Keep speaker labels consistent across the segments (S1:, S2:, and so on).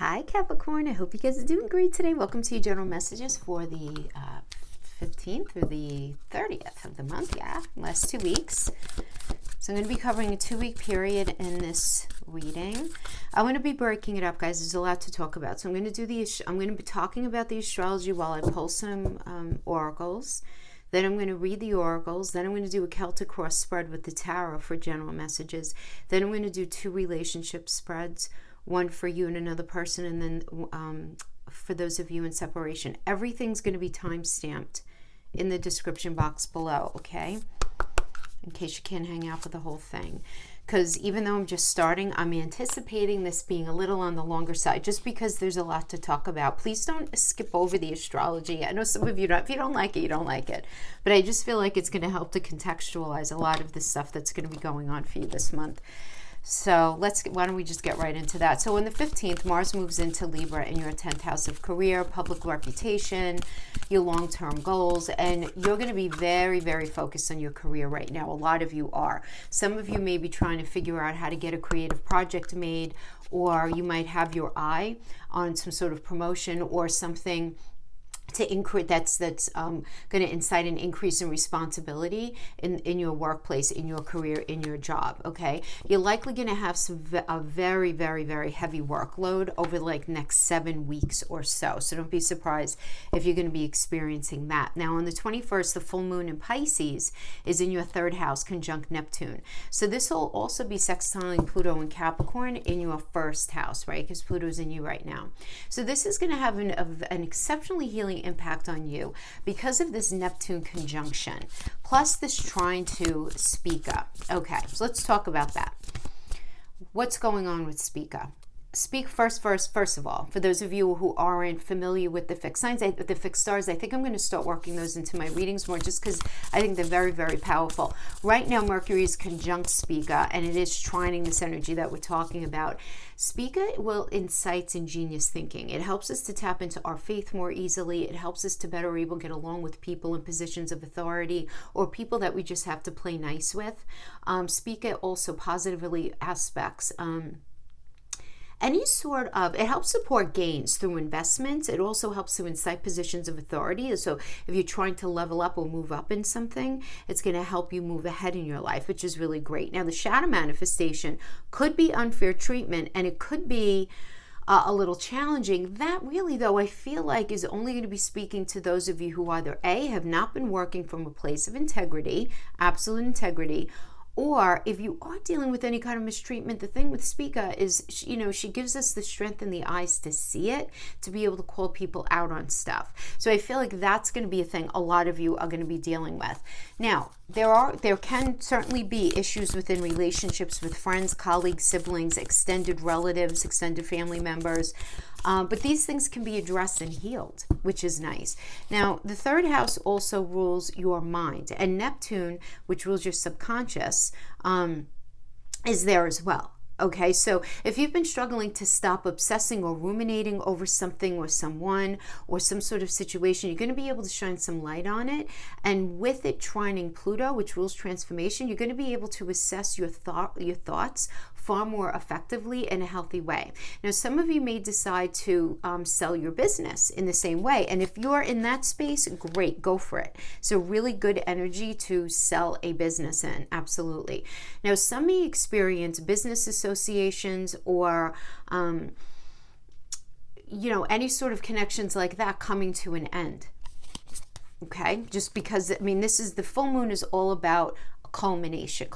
S1: Hi Capricorn, I hope you guys are doing great today. Welcome to your general messages for the 15th through the 30th of the month, last 2 weeks. So I'm going to be covering a 2-week period in this reading. I'm going to be breaking it up, guys. There's a lot to talk about. So I'm going to be talking about the astrology while I pull some oracles. Then I'm going to read the oracles. Then I'm going to do a Celtic cross spread with the tarot for general messages. Then I'm going to do 2 relationship spreads, one for you and another person, and then for those of you in separation. Everything's going to be time stamped in the description box below, okay? In case you can't hang out for the whole thing. Because even though I'm just starting, I'm anticipating this being a little on the longer side, just because there's a lot to talk about. Please don't skip over the astrology. I know some of you don't. If you don't like it, you don't like it. But I just feel like it's going to help to contextualize a lot of the stuff that's going to be going on for you this month. So why don't we just get right into that. So on the 15th, Mars moves into Libra in your 10th house of career, public reputation, your long-term goals, and you're going to be very, very focused on your career right now. A lot of you are. Some of you may be trying to figure out how to get a creative project made, or you might have your eye on some sort of promotion or something to increase that's going to incite an increase in responsibility in your workplace, in your career, in your job. Okay, you're likely going to have a very, very, very heavy workload over like next 7 weeks or so. So don't be surprised if you're going to be experiencing that. Now on the 21st, the full moon in Pisces is in your 3rd house, conjunct Neptune. So this will also be sextiling Pluto and Capricorn in your 1st house, right? Because Pluto's in you right now. So this is going to have an exceptionally healing impact on you because of this Neptune conjunction, plus this trying to speak up. Okay, so let's talk about that. What's going on with speak up? Speak first of all, for those of you who aren't familiar with the fixed signs, with the fixed stars, I think I'm going to start working those into my readings more, just because I think they're very, very powerful. Right now, Mercury is conjunct Spica, and it is trining this energy that we're talking about. Spica will incite ingenious thinking. It helps us to tap into our faith more easily. It helps us to better able to get along with people in positions of authority or people that we just have to play nice with. Spica also positively aspects any sort of, it helps support gains through investments. It also helps to incite positions of authority. So if you're trying to level up or move up in something, it's going to help you move ahead in your life, which is really great. Now, the shadow manifestation could be unfair treatment, and it could be a little challenging. That really, though, I feel like is only going to be speaking to those of you who either A, have not been working from a place of integrity, absolute integrity, or if you are dealing with any kind of mistreatment. The thing with Spica is, she gives us the strength in the eyes to see it, to be able to call people out on stuff. So I feel like that's going to be a thing a lot of you are going to be dealing with. Now, there can certainly be issues within relationships with friends, colleagues, siblings, extended relatives, extended family members. But these things can be addressed and healed, which is nice. Now, the 3rd house also rules your mind, and Neptune, which rules your subconscious, is there as well. Okay, so if you've been struggling to stop obsessing or ruminating over something or someone or some sort of situation, you're going to be able to shine some light on it. And with it trining Pluto, which rules transformation, you're going to be able to assess your thoughts far more effectively in a healthy way. Now, some of you may decide to sell your business in the same way. And if you're in that space, great, go for it. So really good energy to sell a business in, absolutely. Now, some may experience business associations or any sort of connections like that coming to an end. Okay, just because, this is the full moon is all about culmination,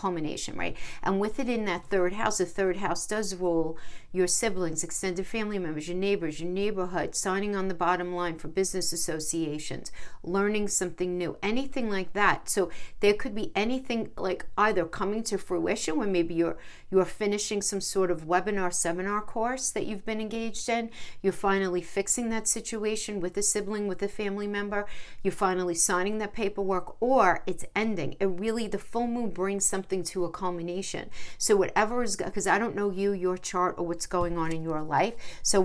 S1: right? And with it in that 3rd house, the 3rd house does rule your siblings, extended family members, your neighbors, your neighborhood, signing on the bottom line for business associations, learning something new, anything like that. So there could be anything like either coming to fruition when maybe you're finishing some sort of webinar, seminar course that you've been engaged in. You're finally fixing that situation with a sibling, with a family member. You're finally signing that paperwork, or it's ending. The full full moon brings something to a culmination. So whatever is, because I don't know you, your chart, or what's going on in your life. So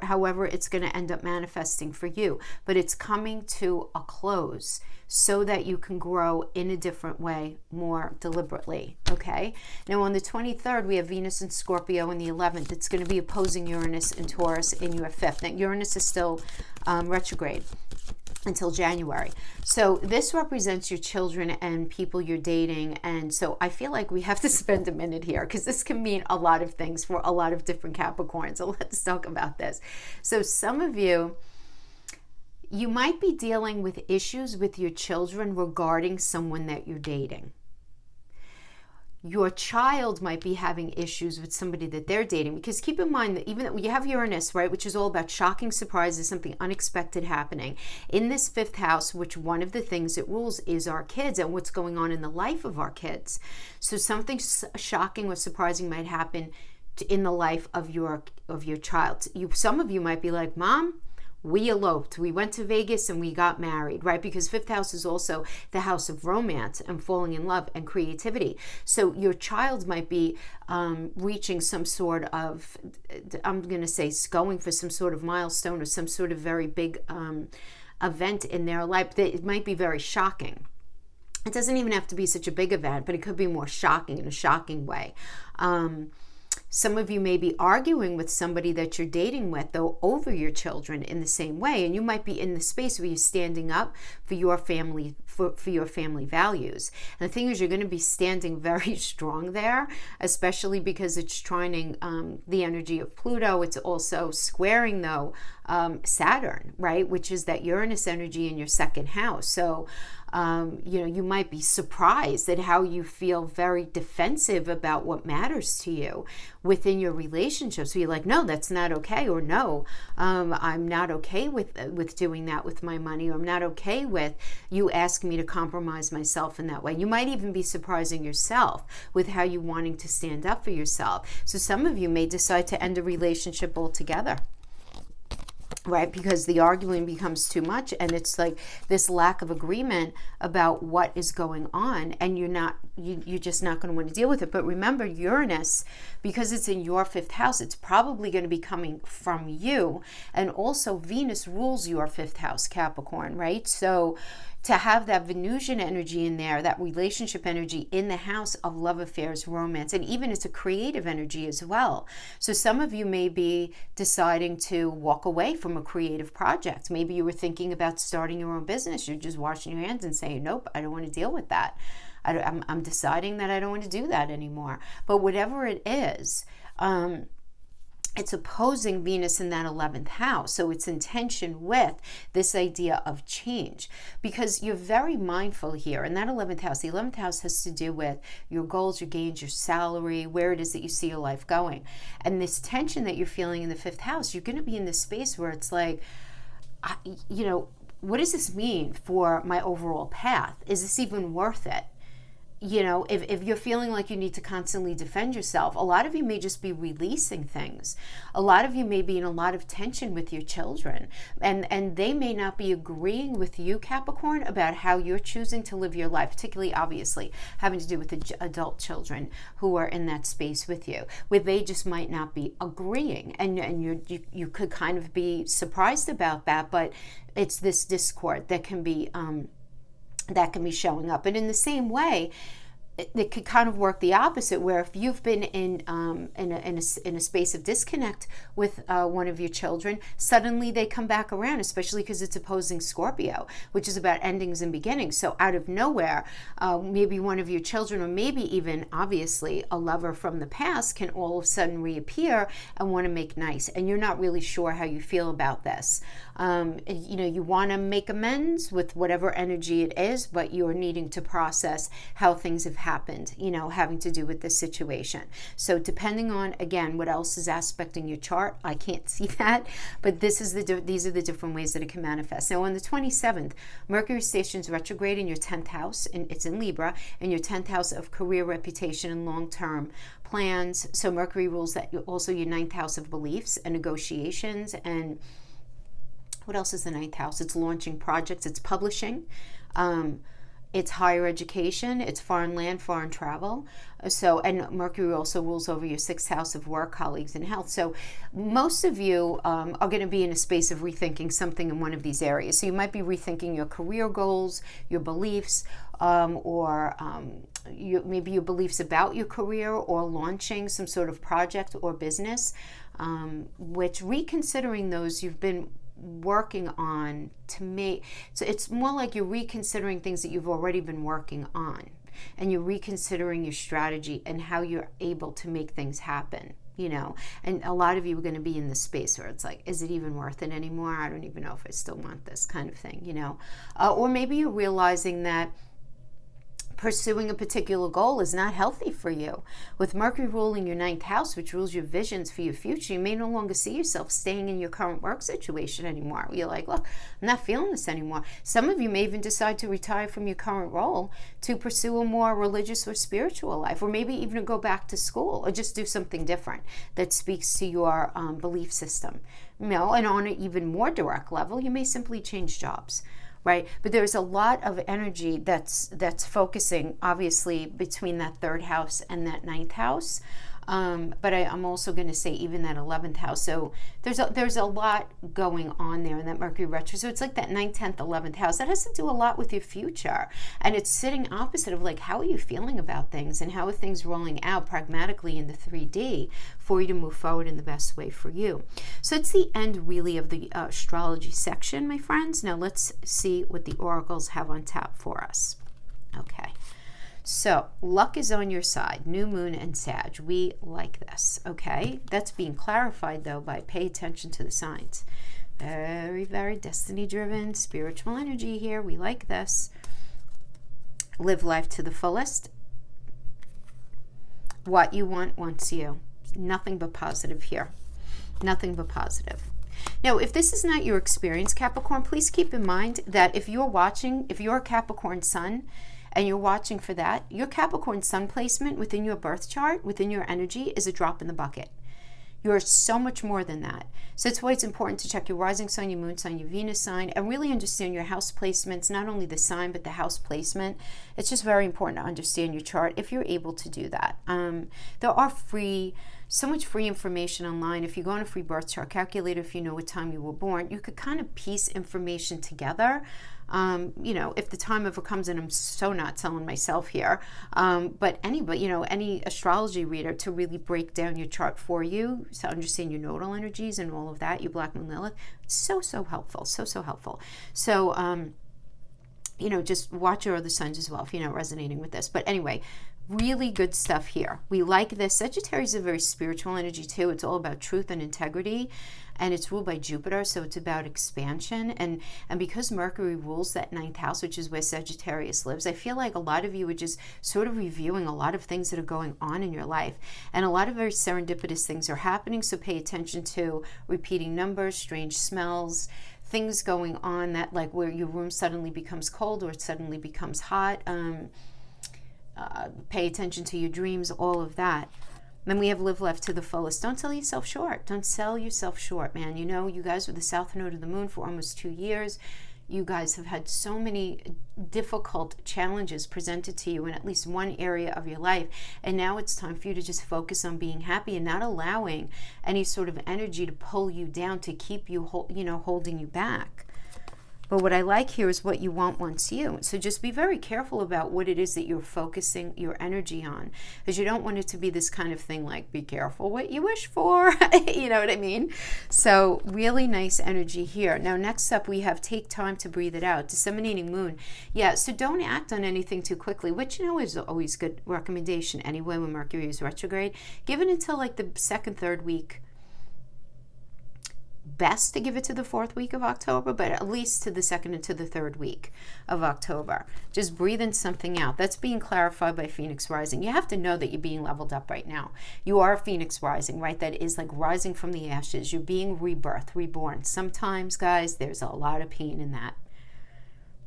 S1: however it's going to end up manifesting for you, but it's coming to a close so that you can grow in a different way, more deliberately, okay? Now on the 23rd, we have Venus in Scorpio, and the 11th, it's going to be opposing Uranus and Taurus in your 5th. Now Uranus is still retrograde until January. So this represents your children and people you're dating. And so I feel like we have to spend a minute here because this can mean a lot of things for a lot of different Capricorns. So let's talk about this. So some of you might be dealing with issues with your children regarding someone that you're dating. Your child might be having issues with somebody that they're dating, because keep in mind that even though you have Uranus, right, which is all about shocking surprises, something unexpected happening in this 5th house, which one of the things it rules is our kids and what's going on in the life of our kids. So something shocking or surprising might happen in the life of your child. Some of you might be like, Mom, we eloped. We went to Vegas and we got married, right? Because 5th house is also the house of romance and falling in love and creativity. So your child might be reaching some sort of, I'm going to say, going for some sort of milestone or some sort of very big event in their life. It might be very shocking. It doesn't even have to be such a big event, but it could be more shocking in a shocking way. Some of you may be arguing with somebody that you're dating with, though, over your children in the same way. And you might be in the space where you're standing up for your family, for your family values. And the thing is, you're going to be standing very strong there, especially because it's trining the energy of Pluto. It's also squaring, though, Saturn, right? Which is that Uranus energy in your 2nd house. So, you might be surprised at how you feel very defensive about what matters to you within your relationship. So you're like, no, that's not okay. Or no, I'm not okay with doing that with my money. Or I'm not okay with you asking me to compromise myself in that way. You might even be surprising yourself with how you wanting to stand up for yourself. So some of you may decide to end a relationship altogether, right? Because the arguing becomes too much, and it's like this lack of agreement about what is going on, and you're just not going to want to deal with it. But remember, Uranus, because it's in your 5th house, it's probably going to be coming from you. And also Venus rules your 5th house, Capricorn, right? So to have that Venusian energy in there, that relationship energy in the house of love affairs, romance, and even it's a creative energy as well. So some of you may be deciding to walk away from a creative project. Maybe you were thinking about starting your own business. You're just washing your hands and saying, nope, I don't want to deal with that. I'm deciding that I don't want to do that anymore. But whatever it is, it's opposing Venus in that 11th house. So it's in tension with this idea of change, because you're very mindful here. In that 11th house, the 11th house has to do with your goals, your gains, your salary, where it is that you see your life going. And this tension that you're feeling in the 5th house, you're going to be in this space where it's like, what does this mean for my overall path? Is this even worth it? If you're feeling like you need to constantly defend yourself, a lot of you may just be releasing things. A lot of you may be in a lot of tension with your children, and they may not be agreeing with you, Capricorn, about how you're choosing to live your life, particularly, obviously, having to do with the adult children who are in that space with you, where they just might not be agreeing. And you could kind of be surprised about that, but it's this discord that can be showing up. And in the same way, it could kind of work the opposite, where if you've been in a space of disconnect with one of your children, suddenly they come back around, especially because it's opposing Scorpio, which is about endings and beginnings. So out of nowhere, maybe one of your children, or maybe even obviously a lover from the past, can all of a sudden reappear and want to make nice, and you're not really sure how you feel about this. You want to make amends with whatever energy it is, but you're needing to process how things have happened, having to do with this situation. So depending on, again, what else is aspecting your chart, I can't see that, but these are the different ways that it can manifest. Now on the 27th, Mercury stations retrograde in your 10th house, and it's in Libra, in your 10th house of career, reputation, and long-term plans. So Mercury rules that also your 9th house of beliefs and negotiations. And what else is the 9th house? It's launching projects, it's publishing. It's higher education, it's foreign land, foreign travel. So, and Mercury also rules over your 6th house of work, colleagues, and health. So most of you are going to be in a space of rethinking something in one of these areas. So you might be rethinking your career goals, your beliefs, or maybe your beliefs about your career, or launching some sort of project or business, which reconsidering those you've been working on to make, so it's more like you're reconsidering things that you've already been working on, and you're reconsidering your strategy and how you're able to make things happen, you know. And a lot of you are going to be in this space where it's like, is it even worth it anymore? I don't even know if I still want this, kind of thing, you know. Or maybe you're realizing that pursuing a particular goal is not healthy for you. With Mercury ruling your 9th house, which rules your visions for your future, you may no longer see yourself staying in your current work situation anymore. You're like, look, I'm not feeling this anymore. Some of you may even decide to retire from your current role to pursue a more religious or spiritual life, or maybe even go back to school, or just do something different that speaks to your belief system. You know, and on an even more direct level, you may simply change jobs. Right? But there's a lot of energy that's focusing, obviously, between that 3rd house and that 9th house. But I'm also going to say even that 11th house. So there's a lot going on there in that Mercury retro. So it's like that 9th, 10th, 11th house. That has to do a lot with your future. And it's sitting opposite of like, how are you feeling about things, and how are things rolling out pragmatically in the 3D for you to move forward in the best way for you. So it's the end really of the astrology section, my friends. Now let's see what the oracles have on tap for us. Okay. So, luck is on your side, new moon and Sag. We like this, okay? That's being clarified, though, by pay attention to the signs. Very, very destiny-driven, spiritual energy here. We like this. Live life to the fullest. What you want wants you. Nothing but positive here. Nothing but positive. Now, if this is not your experience, Capricorn, please keep in mind that if you're watching, if you're a Capricorn sun, and you're watching for that, your Capricorn sun placement within your birth chart, within your energy, is a drop in the bucket. You're so much more than that. So that's why it's important to check your rising sign, your moon sign, your Venus sign, and really understand your house placements, not only the sign, but the house placement. It's just very important to understand your chart if you're able to do that. There are so much free information online. If you go on a free birth chart calculator, if you know what time you were born, you could kind of piece information together. You know, if the time ever comes, and I'm so not selling myself here, but anybody, you know, any astrology reader to really break down your chart for you, to understand your nodal energies and all of that, your Black Moon Lilith, so helpful, so helpful. So, you know, just watch your other signs as well if you're not resonating with this. But anyway, really good stuff here. We like this. Sagittarius is a very spiritual energy too. It's all about truth and integrity, and it's ruled by Jupiter, so it's about expansion. And because Mercury rules that 9th house, which is where Sagittarius lives, I feel like a lot of you are just sort of reviewing a lot of things that are going on in your life, and a lot of very serendipitous things are happening. So pay attention to repeating numbers, strange smells, things going on that, like where your room suddenly becomes cold or it suddenly becomes hot. Pay attention to your dreams, all of that. Then we have live life to the fullest. Don't sell yourself short. Don't sell yourself short, man. You know, you guys were the south node of the moon for almost 2 years. You guys have had so many difficult challenges presented to you in at least one area of your life. And now it's time for you to just focus on being happy and not allowing any sort of energy to pull you down, to keep you, holding you back. But what I like here is what you want wants you. So just be very careful about what it is that you're focusing your energy on, because you don't want it to be this kind of thing like, be careful what you wish for. You know what I mean? So really nice energy here. Now, next up, we have take time to breathe it out. Disseminating moon. Yeah, so don't act on anything too quickly, which, you know, is always good recommendation anyway when Mercury is retrograde. Give it until like the 2nd, 3rd week. Best to give it to the 4th week of October, but at least to the 2nd and to the 3rd week of October. Just breathing something out. That's being clarified by Phoenix Rising. You have to know that you're being leveled up right now. You are Phoenix Rising, right? That is like rising from the ashes. You're being rebirthed, reborn. Sometimes, guys, there's a lot of pain in that.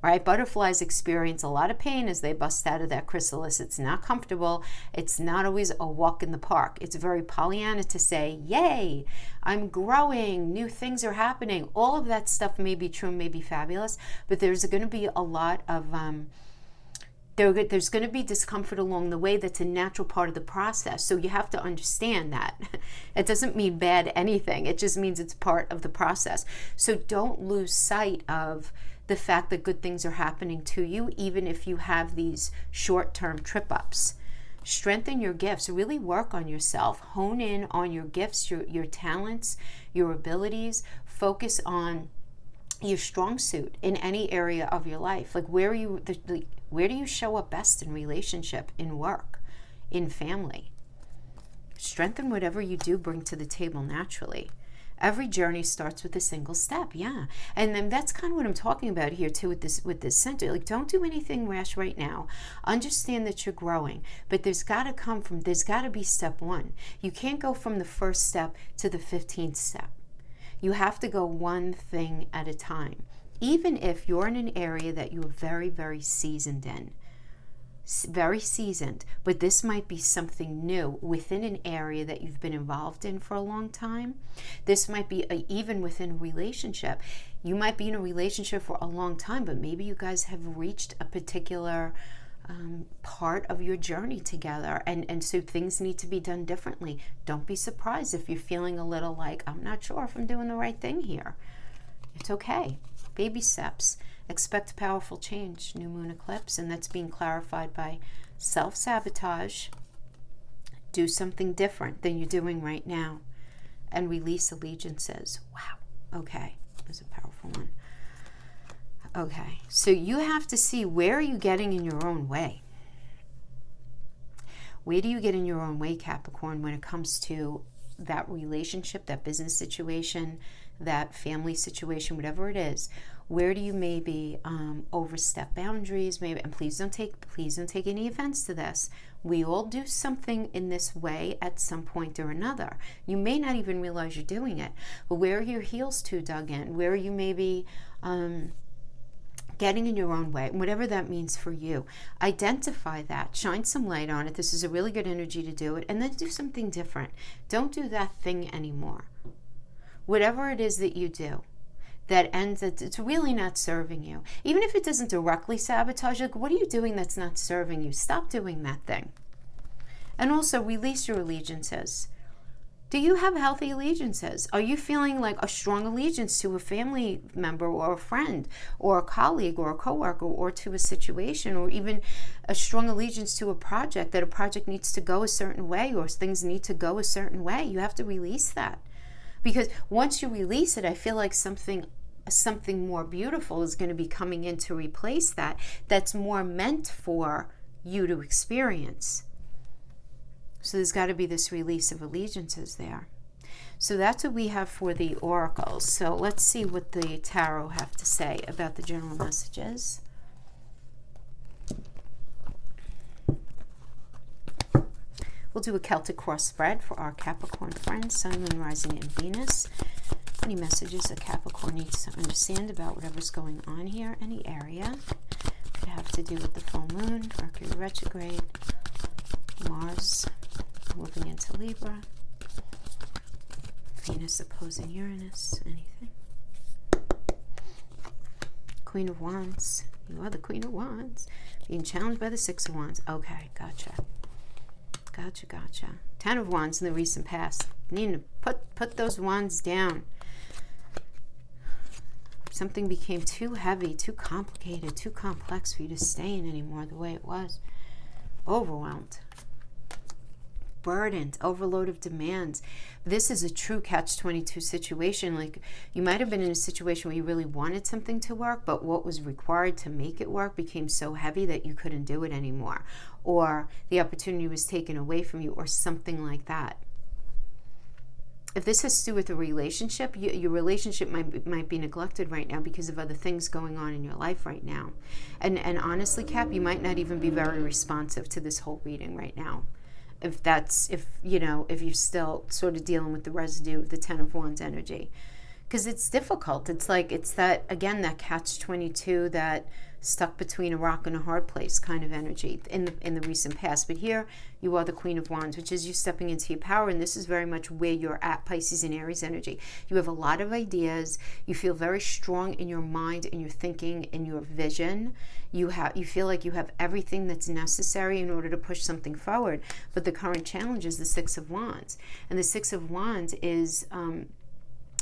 S1: Right? Butterflies experience a lot of pain as they bust out of that chrysalis. It's not comfortable. It's not always a walk in the park. It's very Pollyanna to say, yay, I'm growing, new things are happening. All of that stuff may be true, may be fabulous, but there's going to be a lot of There's going to be discomfort along the way. That's a natural part of the process. So you have to understand that. It doesn't mean bad anything. It just means it's part of the process. So don't lose sight of the fact that good things are happening to you, even if you have these short-term trip-ups. Strengthen your gifts. Really work on yourself. Hone in on your gifts, your talents, your abilities. Focus on your strong suit in any area of your life. Like where do you show up best in relationship, in work, in family? Strengthen whatever you do bring to the table naturally. Every journey starts with a single step, yeah. And then that's kind of what I'm talking about here too with this center. Like, don't do anything rash right now. Understand that you're growing, but there's got to be step one. You can't go from the first step to the 15th step. You have to go one thing at a time. Even if you're in an area that you're very, very seasoned in. Very seasoned, but this might be something new within an area that you've been involved in for a long time. This might be even within a relationship. You might be in a relationship for a long time, but maybe you guys have reached a particular part of your journey together, and so things need to be done differently. Don't be surprised if you're feeling a little like, I'm not sure if I'm doing the right thing here. It's okay. Baby steps. Expect powerful change, new moon eclipse, and that's being clarified by self-sabotage. Do something different than you're doing right now, and release allegiances. Wow. Okay. That's a powerful one. Okay. So you have to see, where are you getting in your own way? Where do you get in your own way, Capricorn, when it comes to that relationship, that business situation, that family situation, whatever it is? Where do you maybe overstep boundaries? Maybe, and please don't take any offense to this. We all do something in this way at some point or another. You may not even realize you're doing it, but where are your heels too dug in? Where are you maybe getting in your own way, whatever that means for you? Identify that, shine some light on it. This is a really good energy to do it, and then do something different. Don't do that thing anymore. Whatever it is that you do that ends, it's really not serving you. Even if it doesn't directly sabotage you, what are you doing that's not serving you? Stop doing that thing. And also release your allegiances. Do you have healthy allegiances? Are you feeling like a strong allegiance to a family member or a friend or a colleague or a coworker, or to a situation, or even a strong allegiance to a project, that a project needs to go a certain way, or things need to go a certain way? You have to release that. Because once you release it, I feel like something more beautiful is going to be coming in to replace that, that's more meant for you to experience. So there's got to be this release of allegiances there. So that's what we have for the oracles. So let's see what the tarot have to say about the general messages. We'll do a Celtic cross spread for our Capricorn friends, Sun, Moon, Rising, and Venus. Any messages that Capricorn needs to understand about whatever's going on here, any area. Could have to do with the full moon, Mercury retrograde, Mars moving into Libra, Venus opposing Uranus, anything. Queen of Wands. You are the Queen of Wands. Being challenged by the Six of Wands. Okay, gotcha. Gotcha. Ten of Wands in the recent past. Need to put those wands down. Something became too heavy, too complicated, too complex for you to stay in anymore the way it was. Overwhelmed. Burdened. Overload of demands. This is a true catch-22 situation. Like, you might have been in a situation where you really wanted something to work, but what was required to make it work became so heavy that you couldn't do it anymore. Or the opportunity was taken away from you, or something like that. If this has to do with a relationship, your relationship might be neglected right now because of other things going on in your life right now. And honestly, Cap, you might not even be very responsive to this whole reading right now. If you're still sort of dealing with the residue of the Ten of Wands energy. Because it's difficult. It's like, it's that, again, that catch-22, that stuck between a rock and a hard place kind of energy in the recent past. But here you are the Queen of Wands, which is you stepping into your power, and this is very much where you're at, Pisces and Aries energy. You have a lot of ideas. You feel very strong in your mind, in your thinking, in your vision. You feel like you have everything that's necessary in order to push something forward. But the current challenge is the Six of Wands, and the Six of Wands is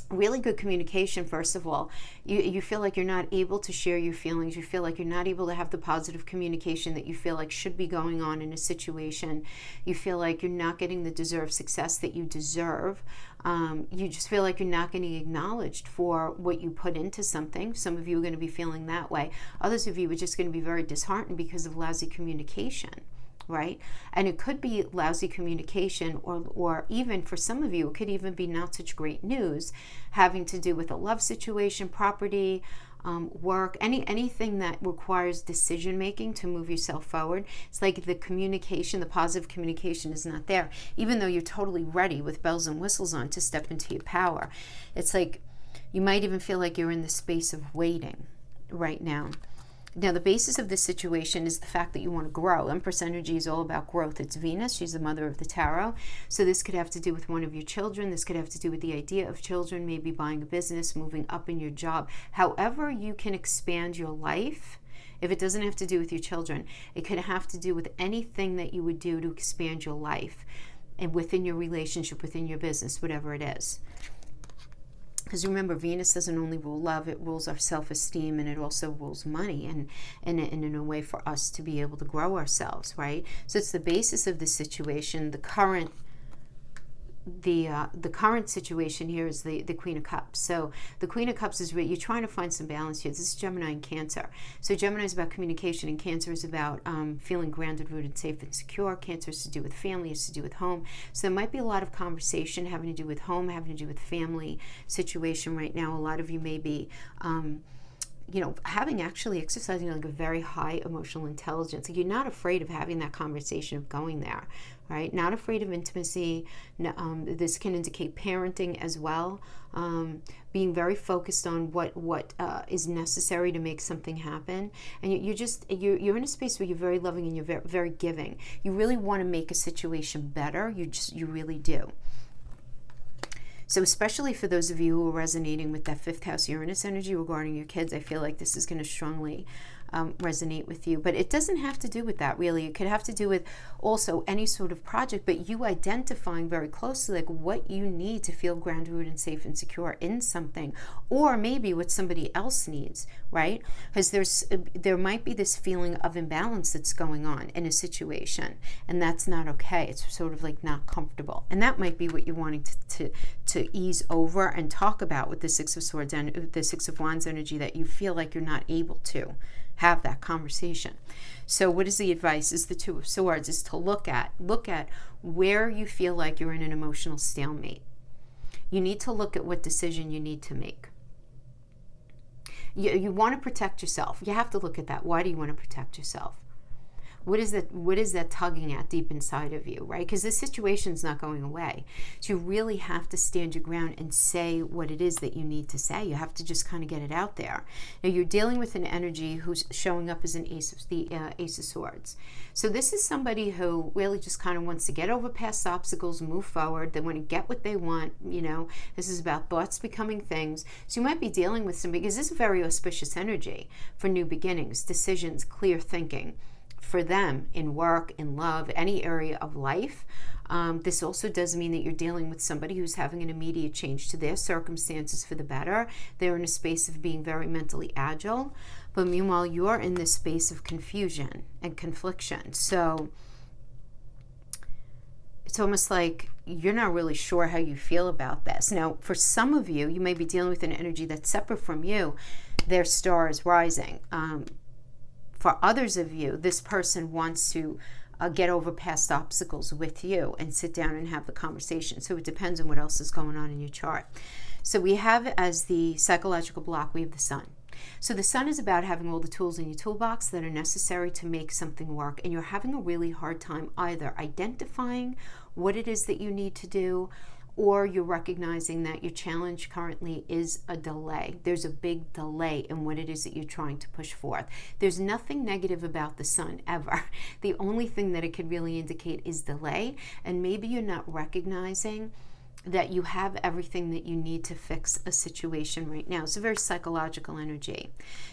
S1: really good communication. First of all, you feel like you're not able to share your feelings. You feel like you're not able to have the positive communication that you feel like should be going on in a situation. You feel like you're not getting the deserved success that you deserve. You just feel like you're not getting acknowledged for what you put into something. Some of you are going to be feeling that way. Others of you are just going to be very disheartened because of lousy communication. Right? And it could be lousy communication, or even for some of you, it could even be not such great news having to do with a love situation, property, work, anything that requires decision making to move yourself forward. It's like the communication, the positive communication is not there, even though you're totally ready with bells and whistles on to step into your power. It's like you might even feel like you're in the space of waiting right now. Now, the basis of this situation is the fact that you want to grow. Empress energy is all about growth. It's Venus. She's the mother of the tarot. So this could have to do with one of your children. This could have to do with the idea of children, maybe buying a business, moving up in your job. However you can expand your life, if it doesn't have to do with your children, it could have to do with anything that you would do to expand your life and within your relationship, within your business, whatever it is. Because remember, Venus doesn't only rule love, it rules our self-esteem, and it also rules money, and in a way for us to be able to grow ourselves, right? So it's the basis of the situation. The current situation here is the Queen of Cups. So the Queen of Cups is you're trying to find some balance here. This is Gemini and Cancer. So Gemini is about communication, and Cancer is about feeling grounded, rooted, safe, and secure. Cancer is to do with family, is to do with home. So there might be a lot of conversation having to do with home, having to do with family situation right now. A lot of you may be exercising like a very high emotional intelligence. Like you're not afraid of having that conversation, of going there, right? Not afraid of intimacy. This can indicate parenting as well. Being very focused on what is necessary to make something happen. And you're in a space where you're very loving and you're very, very giving. You really want to make a situation better. You really do. So especially for those of you who are resonating with that fifth house Uranus energy regarding your kids, I feel like this is going to strongly resonate with you. But it doesn't have to do with that, really. It could have to do with also any sort of project, but you identifying very closely like what you need to feel grounded, rooted, and safe and secure in something, or maybe what somebody else needs, right? Because there might be this feeling of imbalance that's going on in a situation, and that's not okay. It's sort of like not comfortable, and that might be what you're wanting to ease over and talk about with the Six of Swords and the Six of Wands energy, that you feel like you're not able to have that conversation. So what is the advice? Is the Two of Swords is to look at where you feel like you're in an emotional stalemate. You need to look at what decision you need to make. You want to protect yourself. You have to look at that. Why do you want to protect yourself? What is that tugging at deep inside of you, right? Because this situation's not going away. So you really have to stand your ground and say what it is that you need to say. You have to just kind of get it out there. Now you're dealing with an energy who's showing up as an Ace of Swords. So this is somebody who really just kind of wants to get over past obstacles, move forward. They want to get what they want. This is about thoughts becoming things. So you might be dealing with somebody, because this is a very auspicious energy for new beginnings, decisions, clear thinking. For them in work, in love, any area of life. This also does mean that you're dealing with somebody who's having an immediate change to their circumstances for the better. They're in a space of being very mentally agile, but meanwhile you're in this space of confusion and confliction. So it's almost like you're not really sure how you feel about this. Now, for some of you, you may be dealing with an energy that's separate from you. Their star is rising. For others of you, this person wants to get over past obstacles with you and sit down and have the conversation. So it depends on what else is going on in your chart. So we have as the psychological block, we have the Sun. So the Sun is about having all the tools in your toolbox that are necessary to make something work. And you're having a really hard time either identifying what it is that you need to do, or you're recognizing that your challenge currently is a delay. There's a big delay in what it is that you're trying to push forth. There's nothing negative about the sun ever. The only thing that it could really indicate is delay, and maybe you're not recognizing that you have everything that you need to fix a situation right now. It's a very psychological energy.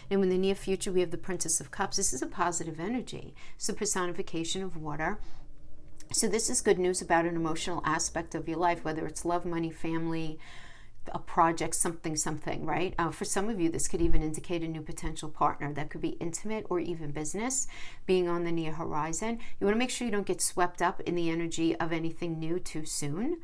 S1: And in the near future, we have the Princess of Cups. This is a positive energy. It's a personification of water. So this is good news about an emotional aspect of your life, whether it's love, money, family, a project, something, right? For some of you, this could even indicate a new potential partner. That could be intimate or even business being on the near horizon. You want to make sure you don't get swept up in the energy of anything new too soon.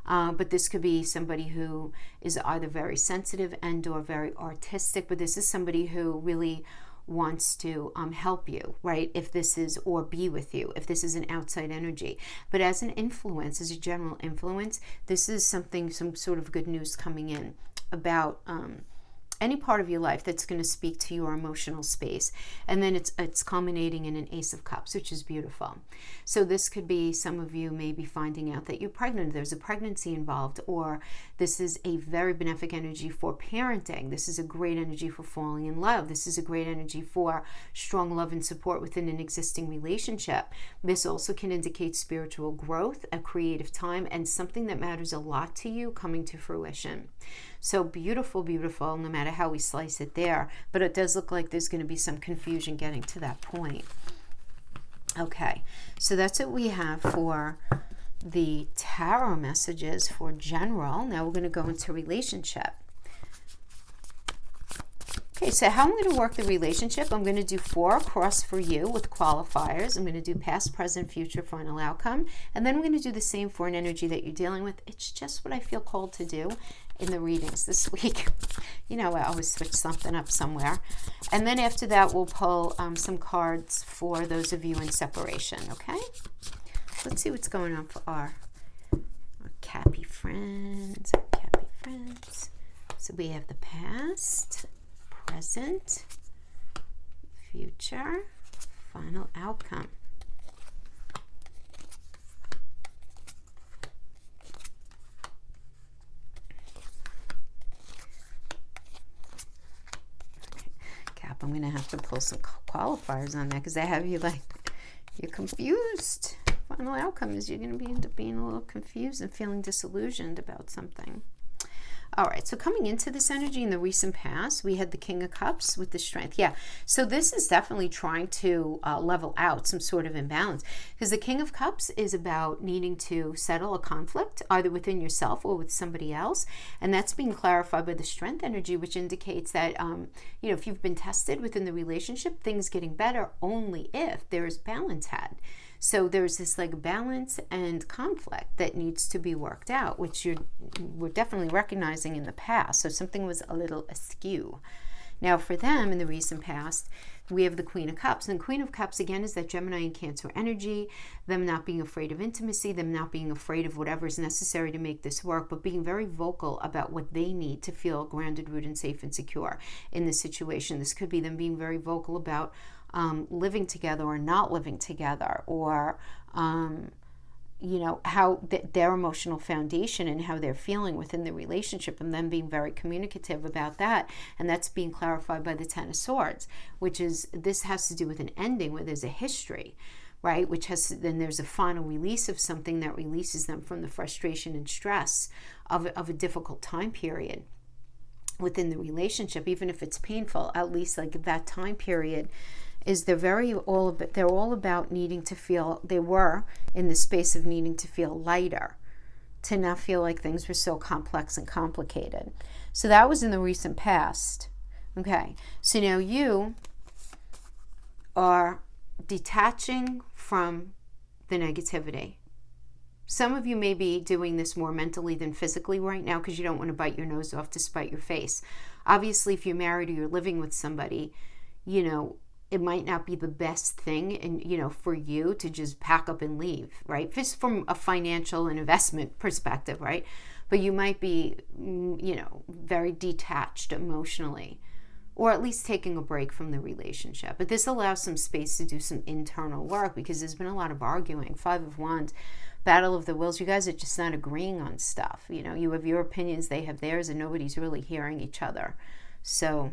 S1: But this could be somebody who is either very sensitive and or very artistic, but this is somebody who really wants to help you, right? If this is, or be with you, if this is an outside energy. But as an influence, as a general influence, this is something, some sort of good news coming in about any part of your life that's going to speak to your emotional space. And then it's culminating in an Ace of Cups, which is beautiful. So this could be, some of you may be finding out that you're pregnant, there's a pregnancy involved, or this is a very benefic energy for parenting. This is a great energy for falling in love. This is a great energy for strong love and support within an existing relationship. This also can indicate spiritual growth, a creative time, and something that matters a lot to you coming to fruition. So beautiful, beautiful, no matter how we slice it there. But it does look like there's going to be some confusion getting to that point. Okay, so that's what we have for the tarot messages for general. Now we're going to go into relationship. Okay, so how I'm going to work the relationship, I'm going to do 4 cross for you with qualifiers. I'm going to do past, present, future, final outcome. And then I'm going to do the same for an energy that you're dealing with. It's just what I feel called to do in the readings this week. You know, I always switch something up somewhere. And then after that, we'll pull some cards for those of you in separation, okay? Let's see what's going on for our Cappy friends. So we have the past, present, future, final outcome. Cap, I'm going to have to pull some qualifiers on that because I have you like, you're confused. Final outcome is you're going to end up being a little confused and feeling disillusioned about something. All right, so coming into this energy in the recent past, we had the King of Cups with the Strength. Yeah, so this is definitely trying to level out some sort of imbalance, because the King of Cups is about needing to settle a conflict either within yourself or with somebody else, and that's being clarified by the Strength energy, which indicates that you know, if you've been tested within the relationship, things getting better only if there is balance had. So there's this like balance and conflict that needs to be worked out, which we're definitely recognizing in the past. So something was a little askew. Now for them in the recent past, we have the Queen of Cups. And Queen of Cups, again, is that Gemini and Cancer energy, them not being afraid of intimacy, them not being afraid of whatever is necessary to make this work, but being very vocal about what they need to feel grounded, rooted, and safe and secure in this situation. This could be them being very vocal about living together or not living together, or you know, how their emotional foundation and how they're feeling within the relationship, and them being very communicative about that. And that's being clarified by the Ten of Swords, which is, this has to do with an ending where there's a history, right? Which has, then there's a final release of something that releases them from the frustration and stress of a difficult time period within the relationship. Even if it's painful, at least like that time period is they're all about needing to feel, they were in the space of needing to feel lighter, to not feel like things were so complex and complicated. So that was in the recent past. Okay, so now you are detaching from the negativity. Some of you may be doing this more mentally than physically right now because you don't want to bite your nose off to spite your face. Obviously, if you're married or you're living with somebody, you know, it might not be the best thing, and you know, for you to just pack up and leave, right? Just from a financial and investment perspective, right? But you might be, you know, very detached emotionally, or at least taking a break from the relationship. But this allows some space to do some internal work, because there's been a lot of arguing. 5 of Wands, battle of the wills. You guys are just not agreeing on stuff. You know, you have your opinions, they have theirs, and nobody's really hearing each other. So,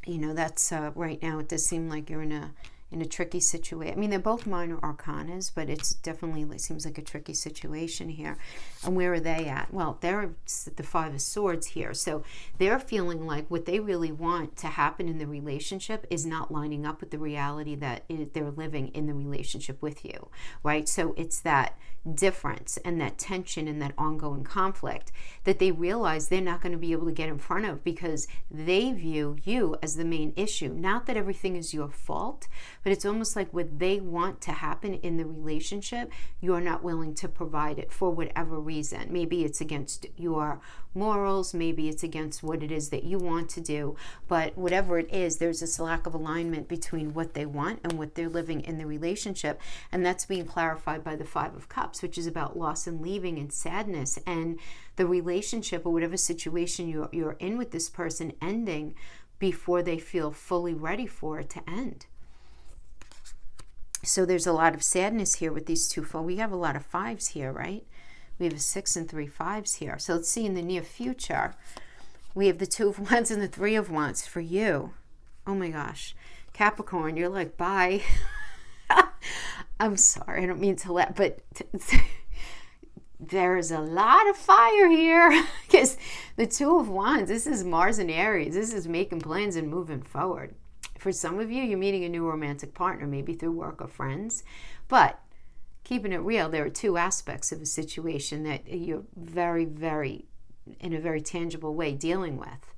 S1: you know, that's right now it does seem like you're in a tricky situation. I mean, they're both minor arcanas, but it's definitely, it seems like a tricky situation here. And where are they at? Well, they're at the Five of Swords here. So they're feeling like what they really want to happen in the relationship is not lining up with the reality that they're living in the relationship with you, right? So it's that difference and that tension and that ongoing conflict that they realize they're not going to be able to get in front of, because they view you as the main issue. Not that everything is your fault, but it's almost like what they want to happen in the relationship, you're not willing to provide it for whatever reason. Maybe it's against your morals, maybe it's against what it is that you want to do, but whatever it is, there's this lack of alignment between what they want and what they're living in the relationship. And that's being clarified by the Five of Cups, which is about loss and leaving and sadness, and the relationship or whatever situation you're in with this person ending before they feel fully ready for it to end. So there's a lot of sadness here with these two. We have a lot of fives here, right? We have a 6 and 3 5s here. So let's see in the near future. We have the 2 of Wands and the 3 of Wands for you. Oh my gosh. Capricorn, you're like, bye. I'm sorry, I don't mean to let, but there's a lot of fire here. Because the 2 of Wands, this is Mars and Aries. This is making plans and moving forward. For some of you, you're meeting a new romantic partner, maybe through work or friends. But keeping it real, there are 2 aspects of a situation that you're very, very, in a very tangible way, dealing with.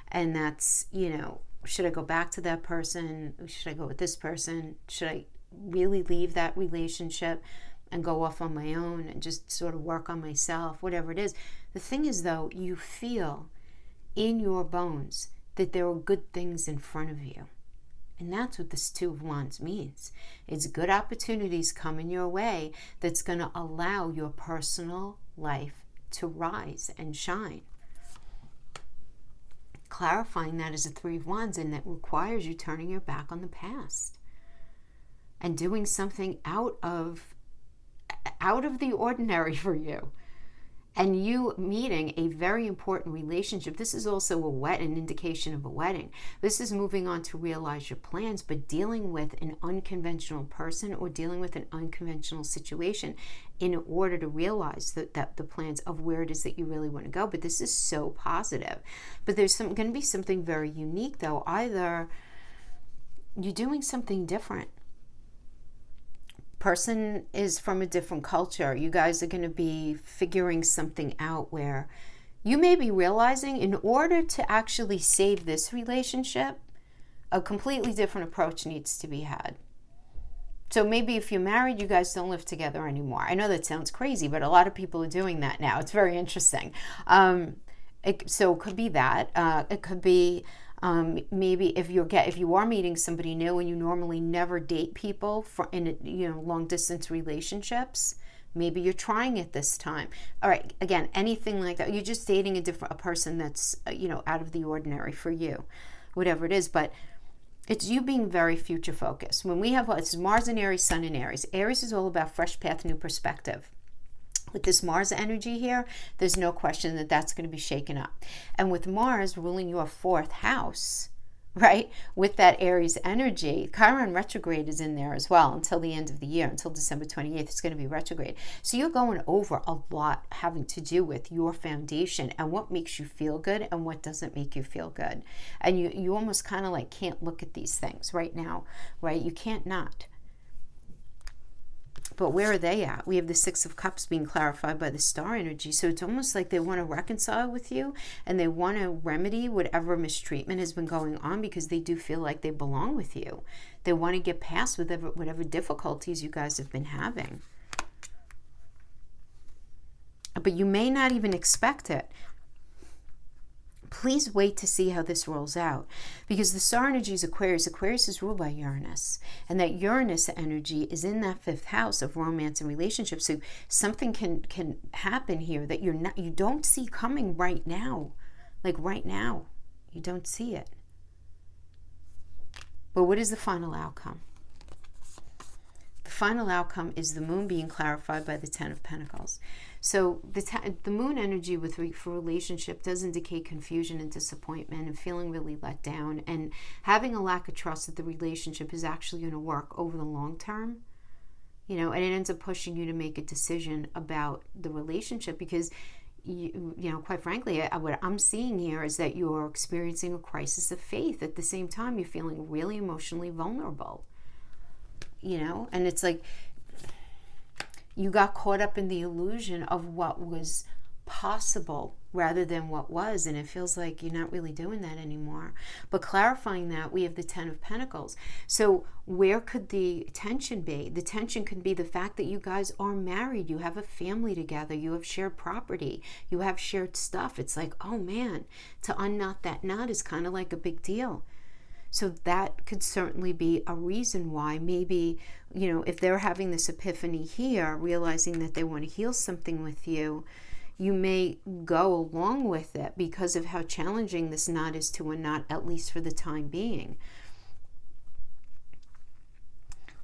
S1: And that's, you know, should I go back to that person? Should I go with this person? Should I really leave that relationship and go off on my own and just sort of work on myself? Whatever it is. The thing is, though, you feel in your bones that there are good things in front of you. And that's what this 2 of Wands means. It's good opportunities coming your way that's going to allow your personal life to rise and shine. Clarifying that as a 3 of Wands, and that requires you turning your back on the past and doing something out of the ordinary for you. And you meeting a very important relationship. This is also an indication of a wedding. This is moving on to realize your plans, but dealing with an unconventional person or dealing with an unconventional situation in order to realize that the plans of where it is that you really want to go. But this is so positive. But there's going to be something very unique, though. Either you're doing something different. Person is from a different culture. You guys are going to be figuring something out where you may be realizing, in order to actually save this relationship, a completely different approach needs to be had. So maybe if you're married, you guys don't live together anymore. I know that sounds crazy, but a lot of people are doing that now. It's very interesting. So it could be that. It could be maybe if you are meeting somebody new and you normally never date people in long distance relationships, maybe you're trying it this time. All right, again, anything like that. You're just dating a person that's out of the ordinary for you, whatever it is. But it's you being very future focused. When we have it's Mars and Aries, Sun and Aries. Aries is all about fresh path, new perspective. With this Mars energy here, there's no question that that's going to be shaken up. And with Mars ruling your 4th house, right, with that Aries energy, Chiron retrograde is in there as well until the end of the year, until December 28th, it's going to be retrograde. So you're going over a lot having to do with your foundation and what makes you feel good and what doesn't make you feel good. And you almost kind of like can't look at these things right now, right? You can't not. But where are they at? We have the 6 of Cups being clarified by the star energy. So it's almost like they want to reconcile with you and they want to remedy whatever mistreatment has been going on, because they do feel like they belong with you. They want to get past whatever difficulties you guys have been having. But you may not even expect it. Please wait to see how this rolls out, because the star energy is Aquarius. Aquarius is ruled by Uranus, and that Uranus energy is in that 5th house of romance and relationships. So something can happen here that you don't see coming right now. Like right now, you don't see it. But what is the final outcome? The final outcome is the moon being clarified by the Ten of Pentacles. So the moon energy for relationship does indicate confusion and disappointment and feeling really let down and having a lack of trust that the relationship is actually going to work over the long term. You know, and it ends up pushing you to make a decision about the relationship because, you know, quite frankly, what I'm seeing here is that you're experiencing a crisis of faith. At the same time, you're feeling really emotionally vulnerable, you know, and it's like you got caught up in the illusion of what was possible rather than what was, and it feels like you're not really doing that anymore. But clarifying that, we have the Ten of Pentacles. So where could the tension be? The tension could be the fact that you guys are married, you have a family together, you have shared property, you have shared stuff. It's like, oh man, to unknot that knot is kind of like a big deal. So that could certainly be a reason why maybe, you know, if they're having this epiphany here, realizing that they want to heal something with you, you may go along with it because of how challenging this knot is to unknot, at least for the time being.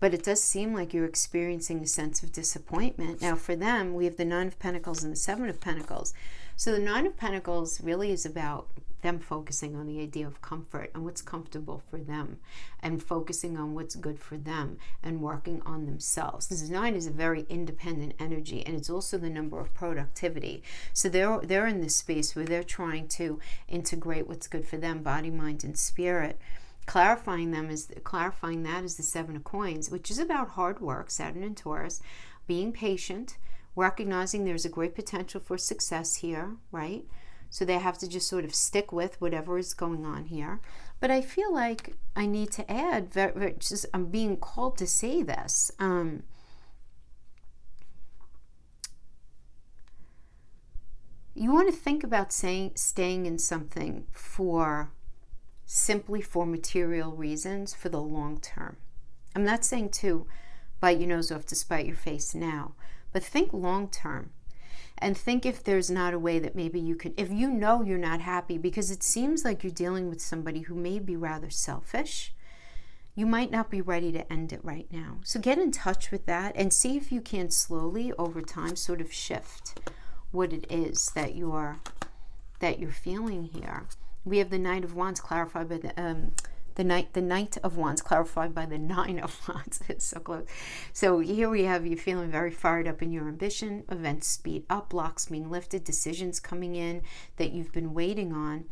S1: But it does seem like you're experiencing a sense of disappointment. Now for them, we have the Nine of Pentacles and the Seven of Pentacles. So the Nine of Pentacles really is about them focusing on the idea of comfort and what's comfortable for them and focusing on what's good for them and working on themselves. This Nine is a very independent energy, and it's also the number of productivity. So they're in this space where they're trying to integrate what's good for them, body, mind, and spirit. Clarifying that is the Seven of Coins, which is about hard work, Saturn and Taurus, being patient, recognizing there's a great potential for success here, right? So they have to just sort of stick with whatever is going on here. But I feel like I need to add, I'm being called to say this. You want to think about staying in something simply for material reasons for the long term. I'm not saying to bite your nose off to spite your face now, but think long term. And think if there's not a way that maybe you could, if you know you're not happy, because it seems like you're dealing with somebody who may be rather selfish, you might not be ready to end it right now. So get in touch with that and see if you can slowly over time sort of shift what it is that you're feeling here. We have the Knight of Wands clarified by the Knight of Wands clarified by the Nine of Wands. It's so close. So here we have you feeling very fired up in your ambition, events speed up, blocks being lifted, decisions coming in that you've been waiting on.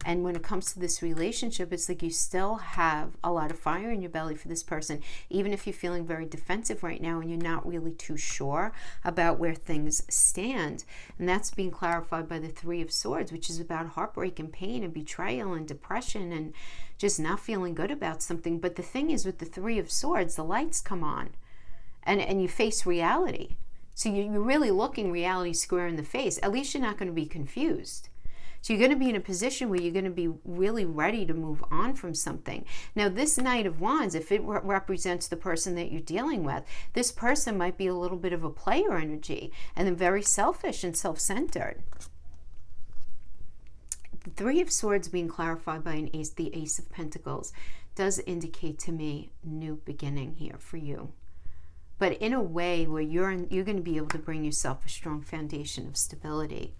S1: And when it comes to this relationship, it's like you still have a lot of fire in your belly for this person, even if you're feeling very defensive right now and you're not really too sure about where things stand. And that's being clarified by the Three of Swords, which is about heartbreak and pain and betrayal and depression and just not feeling good about something. But the thing is, with the Three of Swords, the lights come on and you face reality. So you're really looking reality square in the face. At least you're not going to be confused. So you're going to be in a position where you're going to be really ready to move on from something. Now, this Knight of Wands, if it represents the person that you're dealing with, this person might be a little bit of a player energy and then very selfish and self-centered. The Three of Swords being clarified by the Ace of Pentacles does indicate to me new beginning here for you. But in a way where you're going to be able to bring yourself a strong foundation of stability.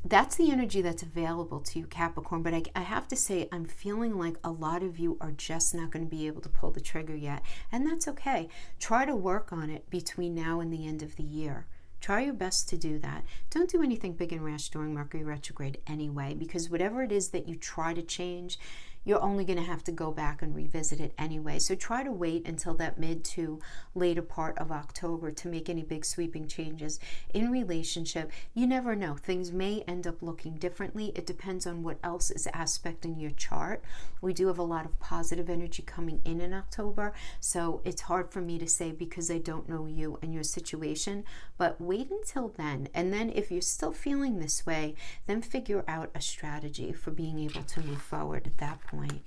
S1: That's the energy that's available to you, Capricorn. But I have to say, I'm feeling like a lot of you are just not going to be able to pull the trigger yet. And that's okay. Try to work on it between now and the end of the year. Try your best to do that. Don't do anything big and rash during Mercury retrograde anyway, because whatever it is that you try to change, you're only going to have to go back and revisit it anyway. So try to wait until that mid to later part of October to make any big sweeping changes in relationship. You never know. Things may end up looking differently. It depends on what else is aspecting your chart. We do have a lot of positive energy coming in October, so it's hard for me to say because I don't know you and your situation, but wait until then. And then if you're still feeling this way, then figure out a strategy for being able to move forward at that point.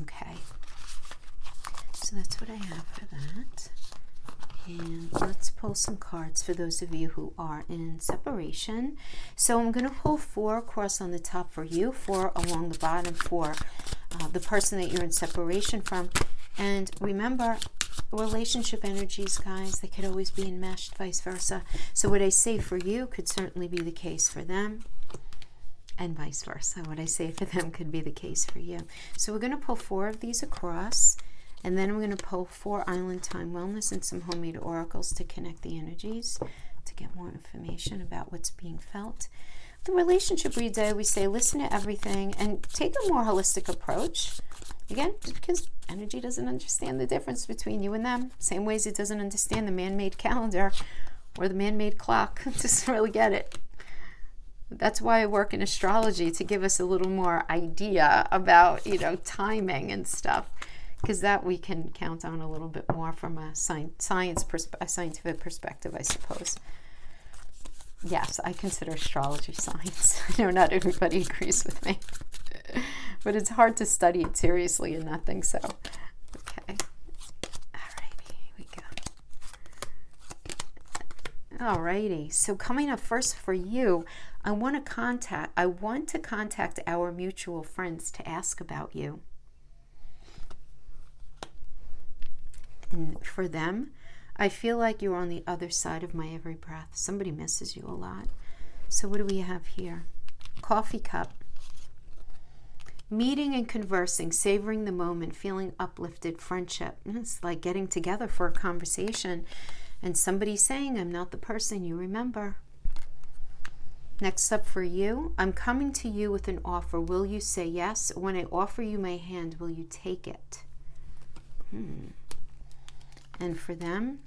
S1: Okay, so that's what I have for that. And let's pull some cards for those of you who are in separation. So I'm going to pull 4 across on the top for you, 4 along the bottom for the person that you're in separation from, And remember, relationship energies, guys, they could always be enmeshed, vice versa. So what I say for you could certainly be the case for them, and vice versa. What I say for them could be the case for you. So we're going to pull 4 of these across, and then we're going to pull 4 Island Time Wellness and some homemade oracles to connect the energies, to get more information about what's being felt. The relationship reads, I always say, listen to everything and take a more holistic approach. Again, because energy doesn't understand the difference between you and them. Same ways it doesn't understand the man-made calendar or the man-made clock. It doesn't really get it. That's why I work in astrology, to give us a little more idea about, timing and stuff, because that we can count on a little bit more from a scientific perspective, I suppose. Yes, I consider astrology science. I know not everybody agrees with me, but it's hard to study it seriously and not think so. Okay. Alrighty, here we go. Alrighty, so coming up first for you, I want to contact our mutual friends to ask about you. And for them, I feel like you're on the other side of my every breath. Somebody misses you a lot. So what do we have here? Coffee cup. Meeting and conversing, savoring the moment, feeling uplifted, friendship. It's like getting together for a conversation and somebody saying, I'm not the person you remember. Next up for you, I'm coming to you with an offer. Will you say yes? When I offer you my hand, will you take it? And for them,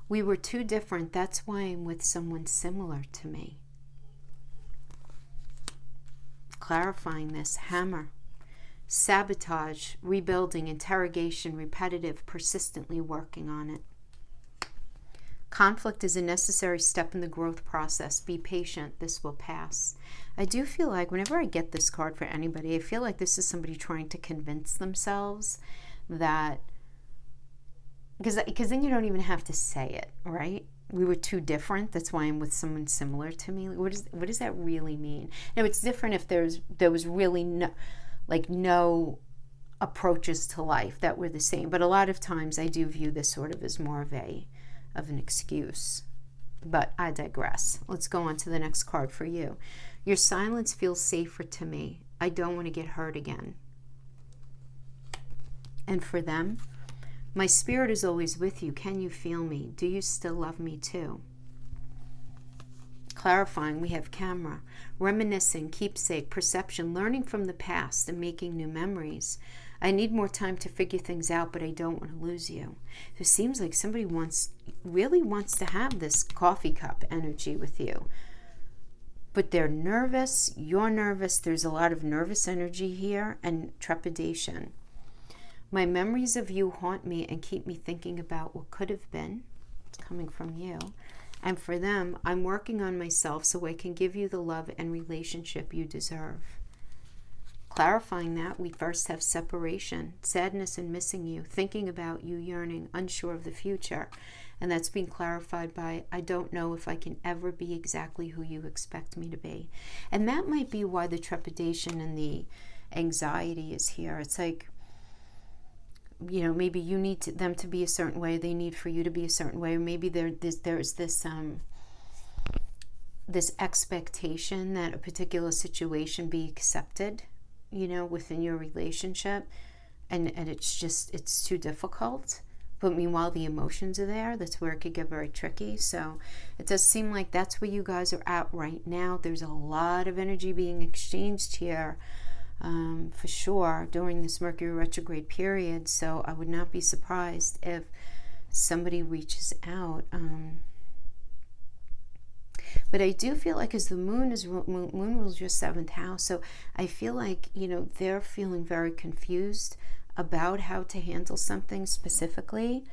S1: we were too different. That's why I'm with someone similar to me. Clarifying this, hammer. Sabotage, rebuilding, interrogation, repetitive, persistently working on it. Conflict is a necessary step in the growth process. Be patient. This will pass. I do feel like whenever I get this card for anybody, I feel like this is somebody trying to convince themselves that, because then you don't even have to say it, right? We were too different. That's why I'm with someone similar to me. What does that really mean? Now, it's different if there was really no approaches to life that were the same. But a lot of times I do view this sort of as more of an excuse. But I digress. Let's go on to the next card for you. Your silence feels safer to me. I don't want to get hurt again. And for them, my spirit is always with you. Can you feel me? Do you still love me too? Clarifying, we have camera. Reminiscing, keepsake, perception, learning from the past and making new memories. I need more time to figure things out, but I don't want to lose you. It seems like somebody really wants to have this coffee cup energy with you. But they're nervous, you're nervous, there's a lot of nervous energy here and trepidation. My memories of you haunt me and keep me thinking about what could have been. It's coming from you. And for them, I'm working on myself so I can give you the love and relationship you deserve. Clarifying that, we first have separation, sadness and missing you, thinking about you, yearning, unsure of the future. And that's being clarified by, I don't know if I can ever be exactly who you expect me to be. And that might be why the trepidation and the anxiety is here. It's like, maybe you need them to be a certain way, they need for you to be a certain way, or maybe there's this expectation that a particular situation be accepted, within your relationship, and it's too difficult. But meanwhile, the emotions are there. That's where it could get very tricky. So it does seem like that's where you guys are at right now. There's a lot of energy being exchanged here. For sure, during this Mercury retrograde period. So I would not be surprised if somebody reaches out. But I do feel like as the moon rules your 7th house, so I feel like, they're feeling very confused about how to handle something specifically.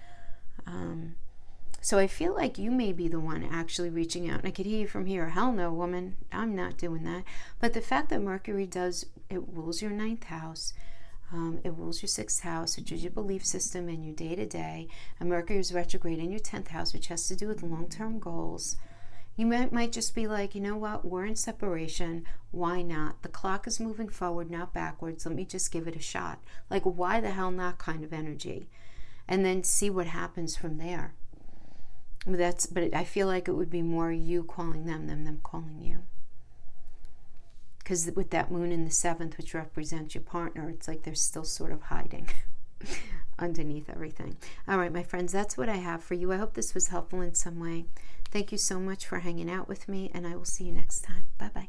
S1: So I feel like you may be the one actually reaching out. And I could hear you from here, hell no, woman, I'm not doing that. But the fact that Mercury it rules your 9th house, it rules your 6th house, which is your belief system and your day-to-day. And Mercury is retrograde in your 10th house, which has to do with long-term goals. You might just be like, you know what, we're in separation. Why not? The clock is moving forward, not backwards. Let me just give it a shot. Like, why the hell not kind of energy. And then see what happens from there. But I feel like it would be more you calling them than them calling you. Because with that moon in the 7th, which represents your partner, it's like they're still sort of hiding underneath everything. All right, my friends, that's what I have for you. I hope this was helpful in some way. Thank you so much for hanging out with me, and I will see you next time. Bye-bye.